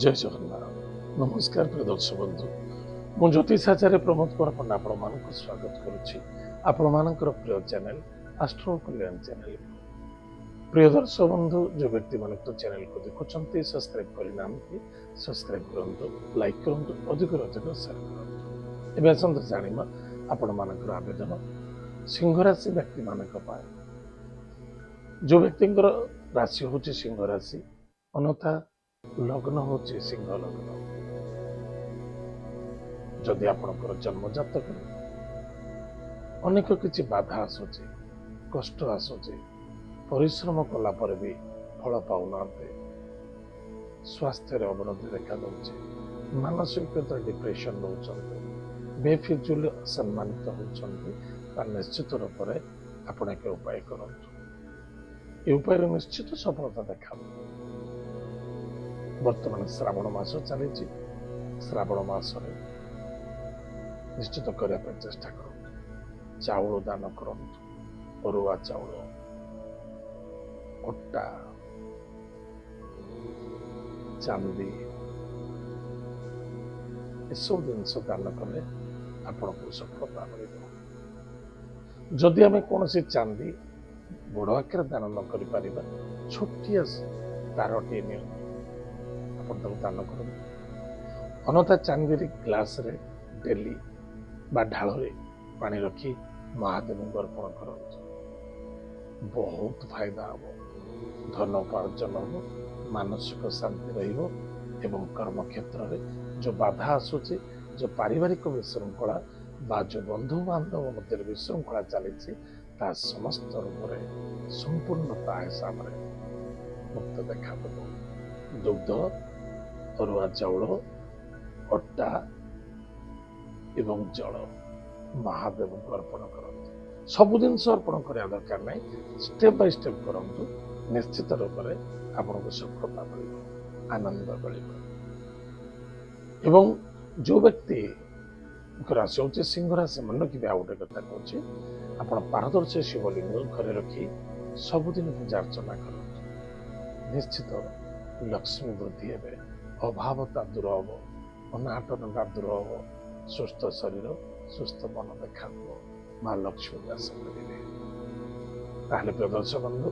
ଜୟ ଜଗନ୍ନାଥ। ନମସ୍କାର ପ୍ରିୟ ଦର୍ଶକ ବନ୍ଧୁ। ମୁଁ ଜ୍ୟୋତିଷାଚାର୍ଯ୍ୟ ପ୍ରମୋଦ କୁମାର ପଣ୍ଡା ଆପଣମାନଙ୍କୁ ସ୍ୱାଗତ କରୁଛି ଆପଣମାନଙ୍କର ପ୍ରିୟ ଚ୍ୟାନେଲ ଆଷ୍ଟ୍ରୋ କଲ୍ୟାଣ ଚ୍ୟାନେଲ। ପ୍ରିୟ ଦର୍ଶକ ବନ୍ଧୁ, ଯେଉଁ ବ୍ୟକ୍ତିମାନେ ଚ୍ୟାନେଲକୁ ଦେଖୁଛନ୍ତି ସବସ୍କ୍ରାଇବ୍ କରିନାହାନ୍ତି ସବସ୍କ୍ରାଇବ୍ କରନ୍ତୁ, ଲାଇକ୍ କରନ୍ତୁ, ଅଧିକରୁ ଅଧିକ ସେୟାର କରନ୍ତୁ। ଏବେ ଆସନ୍ତୁ ଜାଣିବା ଆପଣମାନଙ୍କର ଆବେଦନ ସିଂହ ରାଶି ବ୍ୟକ୍ତିମାନଙ୍କ ପାଇଁ। ଯେଉଁ ବ୍ୟକ୍ତିଙ୍କର ରାଶି ହେଉଛି ସିଂହ ରାଶି, ଅନ୍ୟଥା ଲଗ୍ନ ହେଉଛି ସିଂହ ଲଗ୍ନ। ଯଦି ଆପଣଙ୍କର ଜନ୍ମ ଜାତକରେ ଅନେକ କିଛି ବାଧା ଆସୁଛି, କଷ୍ଟ ଆସୁଛି, ପରିଶ୍ରମ କଲା ପରେ ବି ଫଳ ପାଉନାହାନ୍ତି, ସ୍ୱାସ୍ଥ୍ୟରେ ଅବନତି ଦେଖାଯାଉଛି, ମାନସିକତା ଡିପ୍ରେସନ୍ ରହୁଛନ୍ତି, ବେଫିଜୁଲ ଅସମ୍ମାନିତ ହେଉଛନ୍ତି, ତାହା ନିଶ୍ଚିତ ରୂପରେ ଆପଣ ଏକ ଉପାୟ କରନ୍ତୁ। ଏ ଉପାୟରେ ନିଶ୍ଚିତ ସଫଳତା ଦେଖାବ। ବର୍ତ୍ତମାନ ଶ୍ରାବଣ ମାସ ଚାଲିଛି। ଶ୍ରାବଣ ମାସରେ ନିଶ୍ଚିତ କରିବା ପାଇଁ ଚେଷ୍ଟା କରନ୍ତୁ। ଚାଉଳ ଦାନ କରନ୍ତୁ। ଅରୁଆ ଚାଉଳ, ଅଟା, ଚାନ୍ଦି ଏସବୁ ଜିନିଷ ଦାନ କଲେ ଆପଣଙ୍କୁ ସଫଳତା ମିଳିବ। ଯଦି ଆମେ କୌଣସି ଚାନ୍ଦି ବଡ଼ ଆକାରରେ ଦାନ ନ କରିପାରିବା, ଛୋଟିଆ ତାରଟିଏ ନିଅନ୍ତୁ, ଆପଣ ତାକୁ ଦାନ କରନ୍ତୁ। ଅନ୍ୟଥା ଚାନ୍ଦିରେ ଗ୍ଲାସରେ ଡେଲି ବା ଢାଳରେ ପାଣି ରଖି ମହାଦେବଙ୍କୁ ଅର୍ପଣ କରନ୍ତୁ। ବହୁତ ଫାଇଦା ହେବ, ଧନ ଉପାର୍ଜନ ହେବ, ମାନସିକ ଶାନ୍ତି ରହିବ ଏବଂ କର୍ମକ୍ଷେତ୍ରରେ ଯେଉଁ ବାଧା ଆସୁଛି, ଯେଉଁ ପାରିବାରିକ ବିଶୃଙ୍ଖଳା ବା ଯେଉଁ ବନ୍ଧୁବାନ୍ଧବ ମଧ୍ୟରେ ବିଶୃଙ୍ଖଳା ଚାଲିଛି, ତାହା ସମସ୍ତ ରୂପରେ ସମ୍ପୂର୍ଣ୍ଣତା ହିସାବରେ ମୁକ୍ତ ଦେଖାଦେବ। ଦୁଗ୍ଧ, ଅରୁଆ ଚାଉଳ, ଅଟା ଏବଂ ଜଳ ମହାଦେବଙ୍କୁ ଅର୍ପଣ କରନ୍ତୁ। ସବୁ ଜିନିଷ ଅର୍ପଣ କରିବା ଦରକାର ନାହିଁ, ଷ୍ଟେପ୍ ବାଇ ଷ୍ଟେପ୍ କରନ୍ତୁ। ନିଶ୍ଚିତ ରୂପରେ ଆପଣଙ୍କୁ ସଫଳତା ମିଳିବ, ଆନନ୍ଦ ମିଳିବ। ଏବଂ ଯେଉଁ ବ୍ୟକ୍ତି ରାଶି ହେଉଛି ସିଂହ ରାଶି, ମନେ ରଖିବେ ଆଉ ଗୋଟେ କଥା କହୁଛି, ଆପଣ ପାରଦର୍ଶୀ ଶିବଲିଙ୍ଗ ଘରେ ରଖି ସବୁଦିନ ପୂଜା ଅର୍ଚ୍ଚନା କରନ୍ତୁ। ନିଶ୍ଚିତ ଲକ୍ଷ୍ମୀ ବୃଦ୍ଧି ହେବେ, ଅଭାବତା ଦୂର ହେବ, ଅନାଟନଟା ଦୂର ହେବ, ସୁସ୍ଥ ଶରୀର ସୁସ୍ଥ ମନ ଦେଖାଯିବ, ମା ଲକ୍ଷ୍ମୀ ବାସ କରିବେ। ତାହେଲେ ପ୍ରିୟ ଦର୍ଶକ ବନ୍ଧୁ,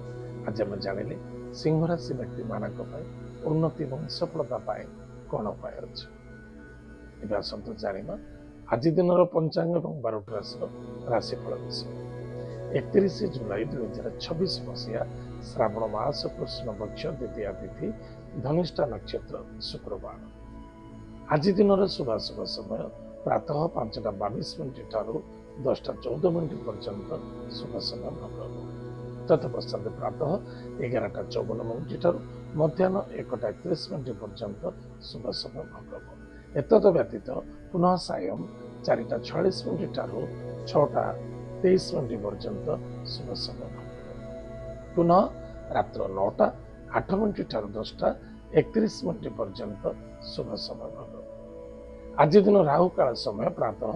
ଆଜି ଆମେ ଜାଣିଲେ ସିଂହ ରାଶି ବ୍ୟକ୍ତିମାନଙ୍କ ପାଇଁ ଉନ୍ନତି ଏବଂ ସଫଳତା ପାଇଁ କ'ଣ ଉପାୟ ଅଛି। ଏବେ ଆସନ୍ତୁ ଜାଣିବା ଆଜି ଦିନର ପଞ୍ଚାଙ୍ଗ ଏବଂ 12ଟି ରାଶିର ରାଶିଫଳ ବିଷୟ। 31 ଜୁଲାଇ 2026 ମସିହା ଶ୍ରାବଣ ମାସ କୃଷ୍ଣ ପକ୍ଷ ଦ୍ୱିତୀୟା ତିଥି, ଧନିଷ୍ଠା ନକ୍ଷତ୍ର, ଶୁକ୍ରବାର। ଆଜି ଦିନର ଶୁଭାଶୁଭ ସମୟ ପ୍ରାତଃ 5ଟା 22 ଠାରୁ 10ଟା 14 ପର୍ଯ୍ୟନ୍ତ ଶୁଭ ସମୟ ଭୋଗ ହେବ। ତତ୍ପଶ୍ଚାତ ପ୍ରାତଃ 11ଟା 54 ଠାରୁ ମଧ୍ୟାହ୍ନ 1ଟା 31 ପର୍ଯ୍ୟନ୍ତ ଶୁଭ ସମୟ ଭୋଗ ହେବ। ଏତଦ୍ ବ୍ୟତୀତ ପୁନଃ ସାୟଂ 4ଟା 46 ଠାରୁ 6ଟା 23 ପର୍ଯ୍ୟନ୍ତ ଶୁଭ ସମୟ ଭୋଗ ହେବ। ପୁନଃ ରାତ୍ର 9ଟା 8 ଠାରୁ 10ଟା 31 ପର୍ଯ୍ୟନ୍ତ ଶୁଭ ସମୟ ଭୋଗ ହେବ। ଆଜି ଦିନ ରାହୁ କାଳ ସମୟ ପ୍ରାତଃ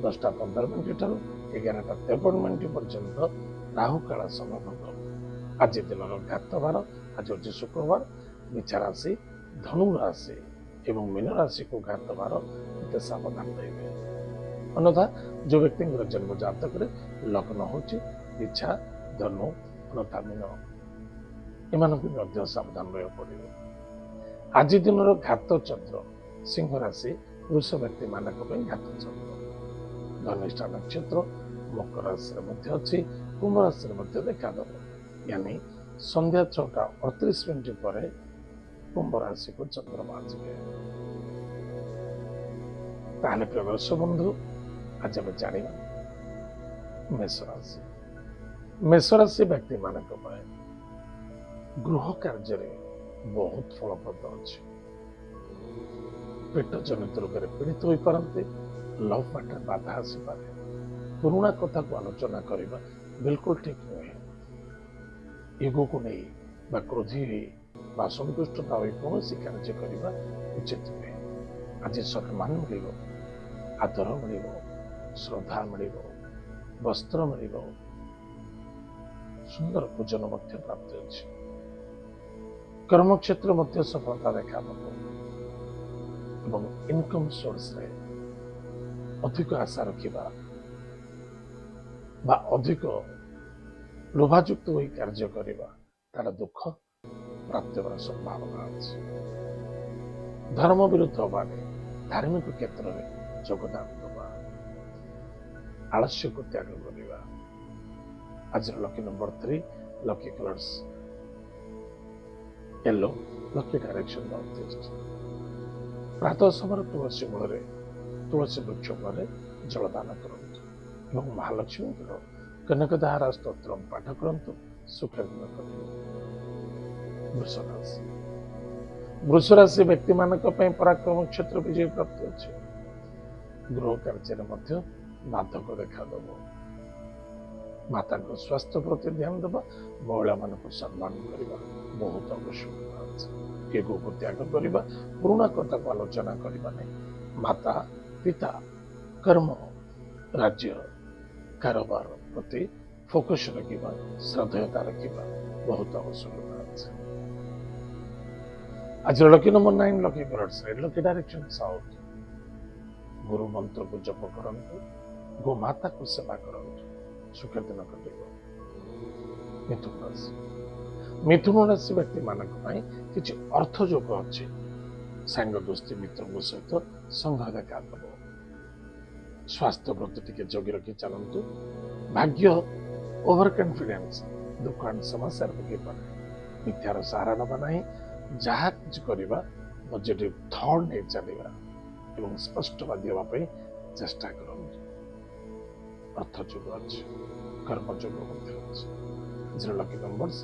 10ଟା 15 ଠାରୁ 11ଟା 53 ପର୍ଯ୍ୟନ୍ତ ରାହୁ କାଳ ସମୟ ଭୋଗ ହେବ। ଆଜି ଦିନର ଘାତବାର, ଆଜି ହେଉଛି ଶୁକ୍ରବାର, ମିଛା ରାଶି, ଧନୁ ରାଶି ଏବଂ ମୀନ ରାଶିକୁ ଘାତବାର, ଏତେ ସାବଧାନ ରହିବେ। ଅନ୍ୟଥା ଯେଉଁ ବ୍ୟକ୍ତିଙ୍କର ଜନ୍ମ ଜାତକରେ ଲଗ୍ନ ହେଉଛି ମିଛା, ଧନୁ, ଅନ୍ୟଥା ମୀନ, ଏମାନଙ୍କୁ ମଧ୍ୟ ସାବଧାନ ରହିବାକୁ ପଡ଼ିବ। ଆଜି ଦିନର ଘାତ ଚନ୍ଦ୍ର ସିଂହ ରାଶି ପୁରୁଷ ବ୍ୟକ୍ତିମାନଙ୍କ ପାଇଁ ଘାତ ଚନ୍ଦ୍ର। ଧନିଷ୍ଠା ନକ୍ଷତ୍ର ମକର ରାଶିରେ ମଧ୍ୟ ଅଛି, କୁମ୍ଭ ରାଶିରେ ମଧ୍ୟ ଦେଖାଦେବ। ୟାନି ସନ୍ଧ୍ୟା 6ଟା 38 ପରେ କୁମ୍ଭ ରାଶିକୁ ଚନ୍ଦ୍ରମା ଯିବେ। ତାହେଲେ ପ୍ରିୟ ଦର୍ଶକ ବନ୍ଧୁ, ଆଜି ଆମେ ଜାଣିବା ମେଷ ରାଶି। ମେଷ ରାଶି ବ୍ୟକ୍ତିମାନଙ୍କ ପାଇଁ ଗୃହ କାର୍ଯ୍ୟରେ ବହୁତ ଫଳପ୍ରଦ ଅଛି। ପେଟ ଜନିତ ରୋଗରେ ପୀଡ଼ିତ ହୋଇପାରନ୍ତି, ଲଭ୍ ମ୍ୟାଟର ବାଧା ଆସିପାରେ, ପୁରୁଣା କଥାକୁ ଆଲୋଚନା କରିବା ବିଲକୁଲ ଠିକ ନୁହେଁ। ଇଗୋକୁ ନେଇ ବା କ୍ରୋଧୀ ହୋଇ ବା ସନ୍ତୁଷ୍ଟତା ହୋଇ କୌଣସି କାର୍ଯ୍ୟ କରିବା ଉଚିତ ନୁହେଁ। ଆଜି ସମ୍ମାନ ମିଳିବ, ଆଦର ମିଳିବ, ଶ୍ରଦ୍ଧା ମିଳିବ, ବସ୍ତ୍ର ମିଳିବ, ସୁନ୍ଦର ଭୋଜନ ମଧ୍ୟ ପ୍ରାପ୍ତି ଅଛି। କର୍ମକ୍ଷେତ୍ର ମଧ୍ୟ ସଫଳତା ଦେଖାଦେବ। ଏବଂ ଇନକମ୍ ସୋର୍ସରେ ଅଧିକ ଆଶା ରଖିବା ବା ଅଧିକ ଲୋଭାଯୁକ୍ତ ହୋଇ କାର୍ଯ୍ୟ କରିବା ତାର ଦୁଃଖ ପ୍ରାପ୍ତି ହେବାର ସମ୍ଭାବନା ଅଛି। ଧର୍ମ ବିରୁଦ୍ଧ ହେବାରେ ଧାର୍ମିକ କ୍ଷେତ୍ରରେ ଯୋଗଦାନ ଦେବା, ଆଳସ୍ୟକୁ ତ୍ୟାଗ କରିବା। ଆଜିର lucky number 3, lucky colours yellow, lucky direction north east. ପ୍ରାତଃ ସମୟରେ ତୁଳସୀ ମୂଳରେ, ତୁଳସୀ ବୃକ୍ଷ ମୂଳରେ ଜଳଦାନ କରନ୍ତୁ ଏବଂ ମହାଲକ୍ଷ୍ମୀଙ୍କର କନକଧାରା ସ୍ତୋତ୍ର ପାଠ କରନ୍ତୁ। ସୁଖରେ ଦିନ କଟିବ। ବୃଷ ରାଶି। ବୃଷ ରାଶି ବ୍ୟକ୍ତିମାନଙ୍କ ପାଇଁ ପରାକ୍ରମ କ୍ଷେତ୍ର ବିଜୟ ପ୍ରାପ୍ତି ଅଛି। ଗୃହ କାର୍ଯ୍ୟରେ ମଧ୍ୟ ବାଧକ ଦେଖାଦେବ। ମାତାଙ୍କ ସ୍ୱାସ୍ଥ୍ୟ ପ୍ରତି ଧ୍ୟାନ ଦେବା, ମହିଳାମାନଙ୍କୁ ସମ୍ମାନ କରିବା ବହୁତ ଆବଶ୍ୟକତା ଅଛି। ଏଗୋକୁ ତ୍ୟାଗ କରିବା, ପୁରୁଣା କଥାକୁ ଆଲୋଚନା କରିବା ନାହିଁ। ମାତା, ପିତା, କର୍ମ, ରାଜ୍ୟ, କାରବାର ପ୍ରତି ଫୋକସ ରଖିବା, ଶ୍ରଦ୍ଧେୟତା ରଖିବା ବହୁତ ଆବଶ୍ୟକତା ଅଛି। ଆଜିର lucky number 9, lucky colours red, lucky direction south. ଗୁରୁ ମନ୍ତ୍ରକୁ ଜପ କରନ୍ତୁ, ଗୋମାତାକୁ ସେବା କରନ୍ତୁ, ସୁଖ ଦିନ କଟିବ। ମିଥୁନ ରାଶି। ମିଥୁନ ରାଶି ବ୍ୟକ୍ତିମାନଙ୍କ ପାଇଁ କିଛି ଅର୍ଥ ଯୋଗ ଅଛି। ସାଙ୍ଗ ଦୋସ୍ତି ମିତ୍ରଙ୍କ ସହିତ ସଂଘ ଦେଖାଦେବ। ସ୍ୱାସ୍ଥ୍ୟ ପ୍ରତି ଟିକେ ଜଗି ରଖି ଚାଲନ୍ତୁ। ଭାଗ୍ୟ ଓଭର କନଫିଡେନ୍ସ ଦୋକାନ ସମସ୍ୟାରେ ପକେଇପାରେ। ମିଥ୍ୟାର ସାହାରା ନେବା ନାହିଁ। ଯାହା କିଛି କରିବା ପଜିଟିଭ ଥଟ୍ ନେଇ ଚାଲିବା ଏବଂ ସ୍ପଷ୍ଟବାଦୀ ହେବା ପାଇଁ ଚେଷ୍ଟା କରନ୍ତୁ। ଅର୍ଥ ଯୋଗ ଅଛି, କର୍ମ ଯୋଗ ମଧ୍ୟ ଅଛି। ଆଜିର lucky numbers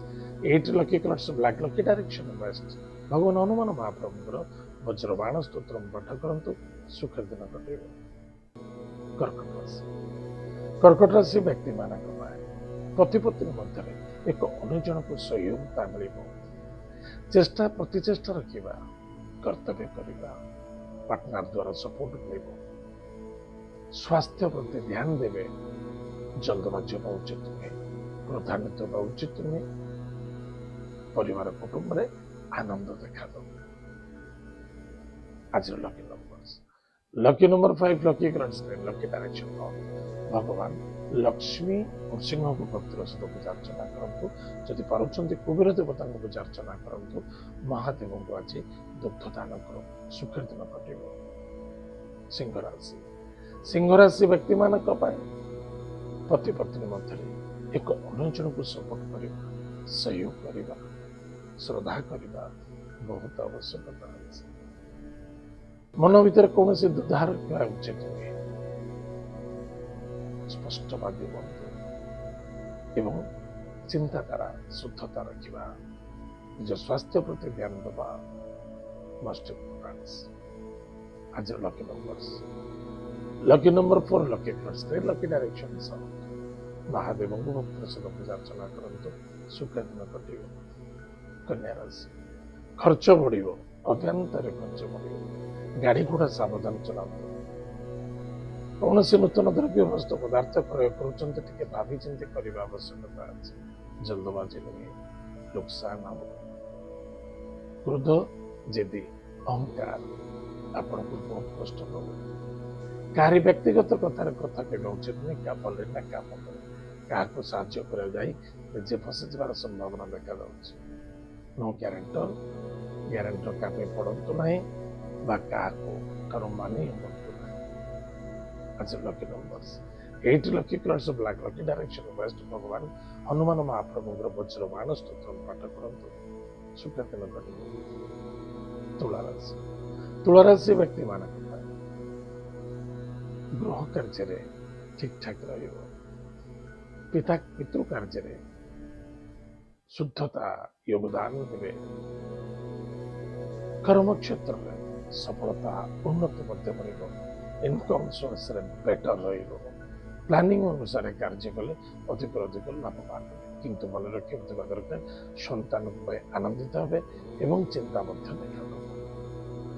8, lucky colours black, lucky direction west. ଭଗବାନ ହନୁମାନ ମହାପ୍ରଭୁଙ୍କର ବଜ୍ରବାଣ ସ୍ତୋତ୍ର ପାଠ କରନ୍ତୁ, ସୁଖର ଦିନ କଟେଇବ। କର୍କଟ ରାଶି। କର୍କଟ ରାଶି ବ୍ୟକ୍ତିମାନଙ୍କ ପାଇଁ ପତି ପତ୍ନୀ ମଧ୍ୟରେ ଏକ ଅନ୍ୟଜଣକୁ ସହଯୋଗିତା ମିଳିବ। ଚେଷ୍ଟା ପ୍ରତିଚେଷ୍ଟା ରଖିବା, କର୍ତ୍ତବ୍ୟ କରିବା, ପାର୍ଟନର ଦ୍ୱାରା ସପୋର୍ଟ ମିଳିବ। ସ୍ୱାସ୍ଥ୍ୟ ପ୍ରତି ଧ୍ୟାନ ଦେବେ। ଜଲ୍ଦବାଜି ହେବା ଉଚିତ ନୁହେଁ, କ୍ରୋଧାନ୍ୱିତ ହେବା ଉଚିତ ନୁହେଁ। ପରିବାର କୁଟୁମ୍ବରେ ଆନନ୍ଦ ଦେଖାଦେବ। ଆଜିର lucky numbers lucky number 5, lucky colours red, lucky direction north. ଭଗବାନ ଲକ୍ଷ୍ମୀ ନୃସିଂହଙ୍କୁ ଭକ୍ତିର ସହିତ ପୂଜା ଅର୍ଚ୍ଚନା କରନ୍ତୁ। ଯଦି ପାରୁଛନ୍ତି କୁବେର ଦେବତାଙ୍କୁ ପୂଜା ଅର୍ଚ୍ଚନା କରନ୍ତୁ। ମହାଦେବଙ୍କୁ ଆଜି ଦୁଗ୍ଧ ଦାନ କରନ୍ତୁ, ସୁଖର ଦିନ କଟିବ। ସିଂହ ରାଶି। ସିଂହ ରାଶି ବ୍ୟକ୍ତିମାନଙ୍କ ପାଇଁ ପତି ପତ୍ନୀ ମଧ୍ୟରେ ଏକ ଅନ୍ୟଜଣକୁ ସପୋର୍ଟ କରିବା, ସହଯୋଗ କରିବା, ଶ୍ରଦ୍ଧା କରିବା ବହୁତ ଆବଶ୍ୟକତା ଅଛି। ମନ ଭିତରେ କୌଣସି ଦ୍ୱିଧା ରଖିବା ଉଚିତ ନୁହେଁ। ସ୍ପଷ୍ଟବାଦୀ ହୁଅନ୍ତୁ ଏବଂ ଚିନ୍ତାଧାରା ଶୁଦ୍ଧତା ରଖିବା। ନିଜ ସ୍ୱାସ୍ଥ୍ୟ ପ୍ରତି ଧ୍ୟାନ ଦେବା ମଷ୍ଟ ଇମ୍ପୋର୍ଟାନ୍ସ। ଆଜିର lucky numbers lucky number 4, lucky colours red, lucky direction south. ମହାଦେବଙ୍କୁ ଭକ୍ତିର ସହିତ ପୂଜା ଅର୍ଚ୍ଚନା କରନ୍ତୁ, ସୁଖ ଦିନ କଟିବ। କନ୍ୟା ରାଶି। ଖର୍ଚ୍ଚ ବଢିବ, ଅଜ୍ଞାତରେ ଖର୍ଚ୍ଚ ବଢିବ। ଗାଡି ଘୋଡା ସାବଧାନ ଚଲାନ୍ତୁ। କୌଣସି ନୂତନ ଦ୍ରବ୍ୟ ବସ୍ତୁ ପଦାର୍ଥ ପ୍ରୟୋଗ କରୁଛନ୍ତି, ଟିକେ ଭାବି ଚିନ୍ତି କରିବା ଆବଶ୍ୟକତା ଅଛି। ଜଲ୍ଦବାଜି ନୁହେଁ, ଲୋକସାନ ହବ। କ୍ରୋଧ, ଜେଦି, ଅହଙ୍କାର ଆପଣଙ୍କୁ ବହୁତ କଷ୍ଟ ଦବ। କାହାରି ବ୍ୟକ୍ତିଗତ କଥାରେ କଥା କହିବା ଉଚିତ ନୁହେଁ। କାମରେ ନା କାମ କରେ କାହାକୁ ସାହାଯ୍ୟ କରିବାକୁ ଯାଇ ନିଜେ ଫସିଯିବାର ସମ୍ଭାବନା ଦେଖାଯାଉଛି। ନୋ ଗ୍ୟାରେଣ୍ଟର କାହା ପାଇଁ ପଡନ୍ତୁ ନାହିଁ ବା କାହାକୁ ଠାରୁ ମାନି ହୁଅନ୍ତୁ ନାହିଁ। ଆଜିର lucky numbers 8, lucky colours black, lucky direction west. ଭଗବାନ ହନୁମାନ ମହାପ୍ରଭୁଙ୍କର ବଜ୍ରବାଣ ସ୍ତୋତ୍ର ପାଠ କରନ୍ତୁ, ସୁଖ ଦିନ କଟିବ। ତୁଳା ରାଶି। ତୁଳା ରାଶି ବ୍ୟକ୍ତିମାନଙ୍କ ପାଇଁ ଗୃହ କାର୍ଯ୍ୟରେ ଠିକ ଠାକ ରହିବ। ପିତୃ କାର୍ଯ୍ୟରେ ଶୁଦ୍ଧତା ଯୋଗଦାନ ଦେବେ। କର୍ମ କ୍ଷେତ୍ରରେ ସଫଳତା ଉନ୍ନତି ମଧ୍ୟ ମିଳିବ। ଇନକମ୍ ସୋର୍ସରେ ବେଟର ରହିବ। ପ୍ଲାନିଂ ଅନୁସାରେ କାର୍ଯ୍ୟ କଲେ ଅଧିକରୁ ଅଧିକ ଲାଭବାନ ହେବେ। କିନ୍ତୁ ମନେ ରଖିଥିବା ଦରକାର ସନ୍ତାନଙ୍କ ପାଇଁ ଆନନ୍ଦିତ ହେବେ ଏବଂ ଚିନ୍ତା ମଧ୍ୟ ଦେଖାଦେବ।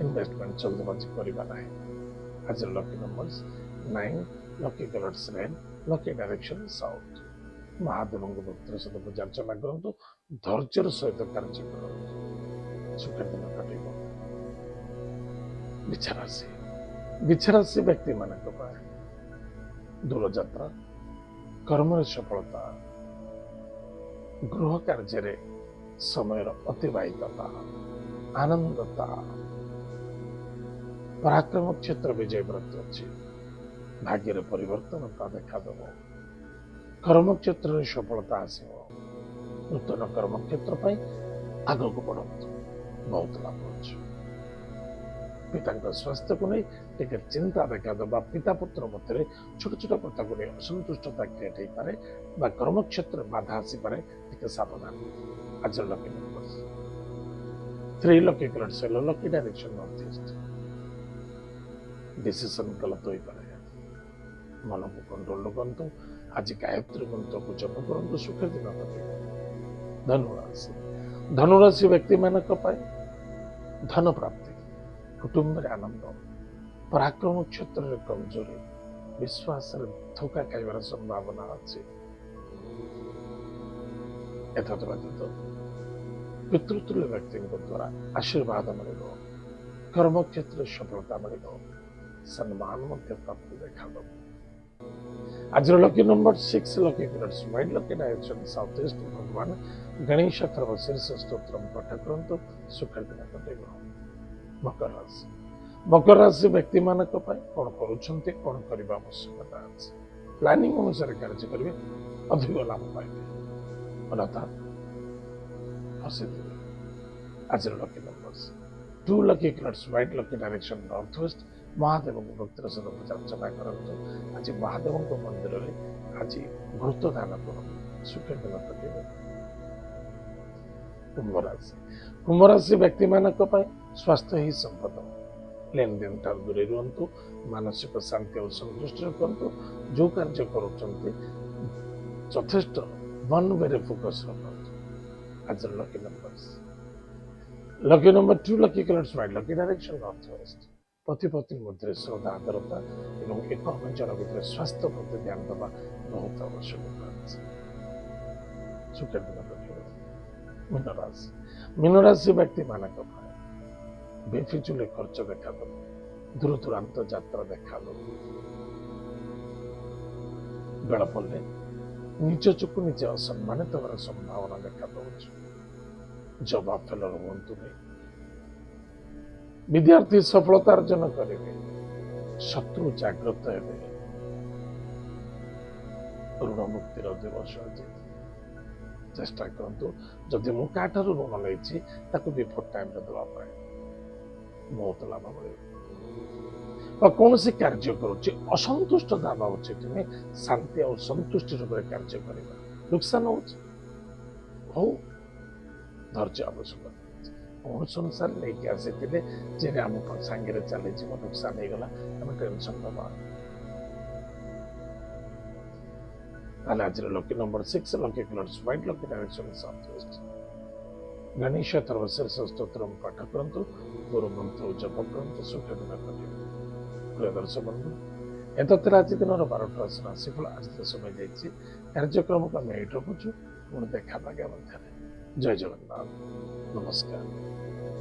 ଇନଭେଷ୍ଟମେଣ୍ଟ ଜଲ୍ଦବାଜି କରିବା ନାହିଁ। ଆଜିର lucky numbers 9, lucky colours red, lucky direction south. ମହାଦେବଙ୍କୁ ଭକ୍ତିର ସହିତ ପୂଜା ଅର୍ଚ୍ଚନା କରନ୍ତୁ, ଧୈର୍ଯ୍ୟର ସହିତ କାର୍ଯ୍ୟ କରନ୍ତୁ, ସୁଖ ଦିନ କଟିବ। ବିଛାରାଶି ବିଛାରାଶି ବ୍ୟକ୍ତିମାନଙ୍କ ପାଇଁ ଦୂରଯାତ୍ରା, କର୍ମରେ ସଫଳତା, ଗୃହ କାର୍ଯ୍ୟରେ ସମୟର ଅତିବାହିତତା, ଆନନ୍ଦତା, ପରାକ୍ରମ କ୍ଷେତ୍ର ବିଜୟ ପ୍ରାପ୍ତି ଅଛି। ଭାଗ୍ୟରେ ପରିବର୍ତ୍ତନତା ଦେଖାଦେବ। କର୍ମକ୍ଷେତ୍ରରେ ସଫଳତା ଆସିବ। ନୂତନ କର୍ମକ୍ଷେତ୍ର ପାଇଁ ଆଗକୁ ବଢନ୍ତୁ, ବହୁତ ଲାଭ ଅଛି। ପିତାଙ୍କ ସ୍ୱାସ୍ଥ୍ୟକୁ ନେଇ ଟିକେ ଚିନ୍ତା ଦେଖାଦେବା, ପିତା ପୁତ୍ର ମଧ୍ୟରେ ଛୋଟ ଛୋଟ କଥାକୁ ନେଇ ଅସନ୍ତୁଷ୍ଟତା କ୍ରିଏଟ୍ ହେଇପାରେ ବା କର୍ମକ୍ଷେତ୍ରରେ ବାଧା ଆସିପାରେ, ଟିକେ ସାବଧାନ। ଆଜିର lucky number 3, lucky colour yellow, lucky direction north east. Decision ଗଲତ ହୋଇପାରେ, ମନକୁ କଣ୍ଟ୍ରୋଲ କରନ୍ତୁ। ଆଜି ଗାୟତ୍ରୀ ମନ୍ତ୍ରକୁ ଜପ କରନ୍ତୁ, ସୁଖ ଦିନ କଟିବ। ଧନୁରାଶି ଧନୁରାଶି ବ୍ୟକ୍ତିମାନଙ୍କ ପାଇଁ ଧନ ପ୍ରାପ୍ତି, କୁଟୁମ୍ବରେ ଆନନ୍ଦ, ପରାକ୍ରମ କ୍ଷେତ୍ରରେ କମଜୋରି, ବିଶ୍ୱାସରେ ଧୋକା ଖାଇବାର ସମ୍ଭାବନା ଅଛି। ଏତଦ୍ ବ୍ୟତୀତ ପିତୃତୁଲ୍ୟ ବ୍ୟକ୍ତିଙ୍କ ଦ୍ୱାରା ଆଶୀର୍ବାଦ ମିଳିବ। କର୍ମକ୍ଷେତ୍ରରେ ସଫଳତା ମିଳିବ। ସମ୍ମାନ ମଧ୍ୟ ପ୍ରାପ୍ତି ଦେଖାଦେବ। ଆଜିର lucky number 6, lucky colour white, lucky direction south east. ଭଗବାନ ଗଣେଶ ଥର୍ବ ଶୀର୍ଷ ସ୍ତୋତ୍ର ପାଠ କରନ୍ତୁ, ସୁଖ ଦିନ କଟିବ। ମକର ରାଶି ମକର ରାଶି ବ୍ୟକ୍ତିମାନଙ୍କ ପାଇଁ କଣ କରୁଛନ୍ତି, କଣ କରିବା ଆବଶ୍ୟକତା ଅଛି, ପ୍ଲାନିଂ ଅନୁସାରେ କାର୍ଯ୍ୟ କରିବେ, ଅଧିକ ଲାଭ ପାଇବେ, ଅନ୍ୟଥା ଫସିଯିବେ। ଆଜିର lucky number 2, lucky colours white, lucky direction north west. ମହାଦେବଙ୍କୁ ଭକ୍ତିର ସହିତ ପୂଜା ଅର୍ଚ୍ଚନା କରନ୍ତୁ। ଆଜି ମହାଦେବଙ୍କ ମନ୍ଦିରରେ ଆଜି ଘୃତ ଦାନ କରନ୍ତୁ, ସୁଖ ଦିନ କଟିବ। କୁମ୍ଭ ରାଶି ବ୍ୟକ୍ତିମାନଙ୍କ ପାଇଁ ସ୍ୱାସ୍ଥ୍ୟ ହିଁ ସମ୍ପଦ। ଲେନଦେନ ଠାରୁ ଦୂରେଇ ରୁହନ୍ତୁ, ମାନସିକ ଶାନ୍ତି ଆଉ ସନ୍ତୁଷ୍ଟି ରଖନ୍ତୁ। ଯୋଉ କାର୍ଯ୍ୟ କରୁଛନ୍ତି ଯଥେଷ୍ଟ ୱାନ୍ ୱେରେ ଫୋକସ ରଖନ୍ତୁ। ଆଜିର lucky number 2, lucky colours white, lucky direction north west. ପତି ପତ୍ନୀ ମଧ୍ୟରେ ଶ୍ରଦ୍ଧା ଆଦରତା ଏବଂ ଏକ ଜଣ ଭିତରେ ସ୍ୱାସ୍ଥ୍ୟ ପ୍ରତି ଧ୍ୟାନ ଦେବା ବହୁତ ଆବଶ୍ୟକତା ଅଛି। ସୁଖ ଦିନ କଟିବ। ମୀନରାଶି ବ୍ୟକ୍ତିମାନଙ୍କ ପାଇଁ ବେଫିଜୁଲ ଖର୍ଚ୍ଚ ଦେଖାଦେବ, ଦୂର ଦୂରାନ୍ତ ଯାତ୍ରା ଦେଖାଦେବ। ବେଳ ପଡ଼ିଲେ ନିଜ ଚୁକୁ ନିଜେ ଅସମ୍ମାନିତ ହେବାର ସମ୍ଭାବନା ଦେଖାଦେଉଛି। ଜବାବ ଫେଲର ହୁଅନ୍ତୁନି। ବିଦ୍ୟାର୍ଥୀ ସଫଳତା ଅର୍ଜନ କରିବେ, ଶତ୍ରୁ ଜାଗ୍ରତ ହେବେ। ଋଣ ମୁକ୍ତିର ଦିବସ ଆଜି। ଚେଷ୍ଟା କରନ୍ତୁ, ଯଦି ମୁଁ କାହାଠାରୁ ଋଣ ନେଇଛି ତାକୁ ବିଫୋର ଟାଇମରେ ଦେବା ପାଇଁ, ବହୁତ ଲାଭ ମିଳିବ। ବା କୌଣସି କାର୍ଯ୍ୟ କରୁଛି ଅସନ୍ତୁଷ୍ଟ ଦାବା ଉଚିତ ନୁହେଁ, ଶାନ୍ତି ଆଉ ସନ୍ତୁଷ୍ଟି ରୂପରେ କାର୍ଯ୍ୟ କରିବା। ନୁକସାନ ହଉଛି, ହଉ, ଧୈର୍ଯ୍ୟ ଆବଶ୍ୟକ। କୌଣସି ଅନୁସାରେ ନେଇକି ଆସିଥିଲେ ଯେ ଆମ ସାଙ୍ଗରେ ଚାଲିଯିବ, ନୁକସାନ ହେଇଗଲା, ଆମେ ଟେନସନ ନେବା। ତାହେଲେ ଆଜିର lucky number 6, lucky colours white, lucky direction south west. Ganesh ଥର୍ବ ଶୀର୍ଷ ସ୍ତୋତ୍ର ପାଠ କରନ୍ତୁ, ଗୁରୁ ମନ୍ତ୍ର ଜପ କରନ୍ତୁ, ସୁଖ ଦିନ କଟିବ। ପ୍ରିୟ ଦର୍ଶକ ବନ୍ଧୁ, ଏତ ଥିଲା ଆଜି ଦିନର 12ଟା ରାଶିଫଳ। ଆଜି ତ ସମୟ ଯାଇଛି, କାର୍ଯ୍ୟକ୍ରମକୁ ଆମେ ଏଇଠି ରଖୁଛୁ। ପୁଣି ଦେଖା ପାଇବା ମଧ୍ୟରେ। ଜୟ ଜଗନ୍ନାଥ, ନମସ୍କାର।